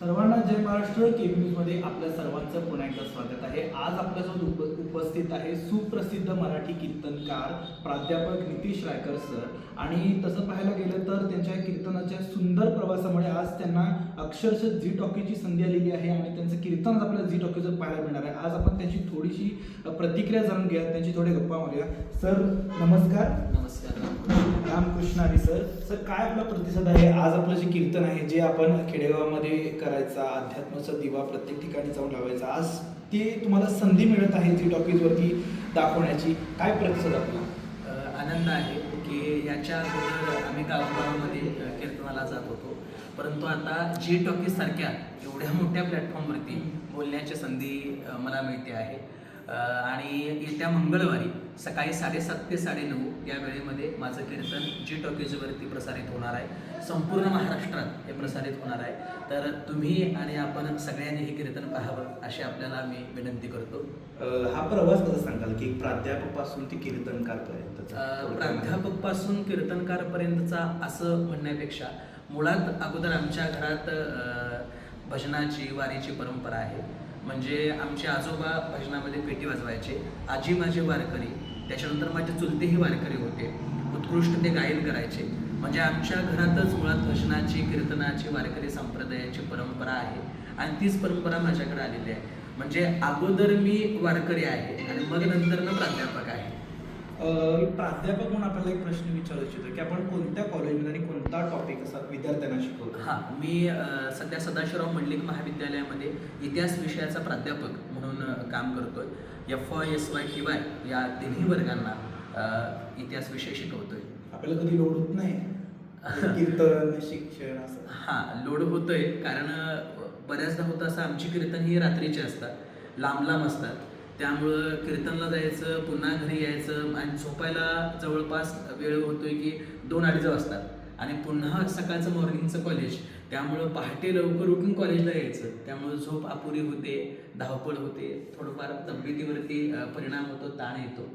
सर्वांना जय महाराष्ट्र. केबी न्यूजमध्ये आपल्या सर्वांचं पुन्हा एकदा स्वागत आहे. आज आपल्यासोबत उपस्थित आहे सुप्रसिद्ध मराठी कीर्तनकार प्राध्यापक नितीश रायकर सर. आणि तसं पाहायला गेलं तर त्यांच्या कीर्तनाच्या सुंदर प्रवासामुळे आज त्यांना अक्षरशः झी टॉकीची संधी आलेली आहे आणि त्यांचं कीर्तन आपल्याला झी टॉकीवर पाहायला मिळणार आहे. आज आपण त्यांची थोडीशी प्रतिक्रिया जाणून घ्या, त्यांची थोडी गप्पा मारूया. सर नमस्कार. नमस्कार. रामकृष्ण हरी सर. सर काय आपला प्रतिसाद आहे? आज आपलं जे कीर्तन आहे, जे आपण खेडेगावामध्ये करायचा, अध्यात्माचा दिवा प्रत्येक ठिकाणी जाऊन लावायचा, आज ते तुम्हाला संधी मिळत आहे झी टॉकीजवरती दाखवण्याची, काय प्रतिसाद आपला? आनंद आहे की याच्या अगोदर आम्ही गावागावामध्ये कीर्तनाला जात होतो, परंतु आता झी टॉकीज सारख्या एवढ्या मोठ्या प्लॅटफॉर्मवरती बोलण्याची संधी मला मिळते आहे. आणि येत्या मंगळवारी सकाळी 7:30 ते 9:30 या वेळेमध्ये माझं कीर्तन झी टॉकीजवरती प्रसारित होणार आहे. संपूर्ण महाराष्ट्रात हे प्रसारित होणार आहे. तर तुम्ही आणि आपण सगळ्यांनी हे कीर्तन पाहावं अशी आपल्याला मी विनंती करतो. हा प्रवास कसा सांगाल की प्राध्यापकापासून ते कीर्तनकारपर्यंत? प्राध्यापकपासून कीर्तनकारपर्यंतचा असं म्हणण्यापेक्षा मुळात अगोदर आमच्या घरात भजनाची वारीची परंपरा आहे. म्हणजे आमचे आजोबा भजनामध्ये पेटी वाजवायचे, आजी माझे वारकरी, त्याच्यानंतर माझे चुलतेही वारकरी होते, उत्कृष्ट ते गायन करायचे. म्हणजे आमच्या घरातच मुळात भजनाची, कीर्तनाची, वारकरी संप्रदायाची परंपरा आहे आणि तीच परंपरा माझ्याकडे आलेली आहे. म्हणजे अगोदर मी वारकरी आहे आणि मग नंतर मी प्राध्यापक आहे. प्राध्यापक म्हणून आपल्याला एक प्रश्न विचारू इच्छितो की आपण कोणत्या कॉलेजमध्ये आणि कोणता टॉपिक असा विद्यार्थ्यांना शिकवतो? हां, मी सध्या सदाशिवराव मंडलिक महाविद्यालयामध्ये इतिहास विषयाचा प्राध्यापक म्हणून काम करतोय. FY, SY, TY या तिन्ही वर्गांना इतिहास विषय शिकवतोय. आपल्याला कधी लोड होत नाही कीर्तन शिक्षण असं? हां, लोड होतोय, कारण बऱ्याचदा होतं असं, आमची कीर्तन ही रात्रीची असतात, लांब लांब असतात. त्यामुळं कीर्तनला जायचं, पुन्हा घरी यायचं आणि झोपायला जवळपास वेळ होतोय की 2-2:30 वाजतात आणि पुन्हा सकाळचं मॉर्निंगचं कॉलेज, त्यामुळं पहाटे लवकर उठून कॉलेजला यायचं. त्यामुळं झोप अपुरी होते, धावपळ होते, थोडंफार तब्येतीवरती परिणाम होतो, ताण येतो.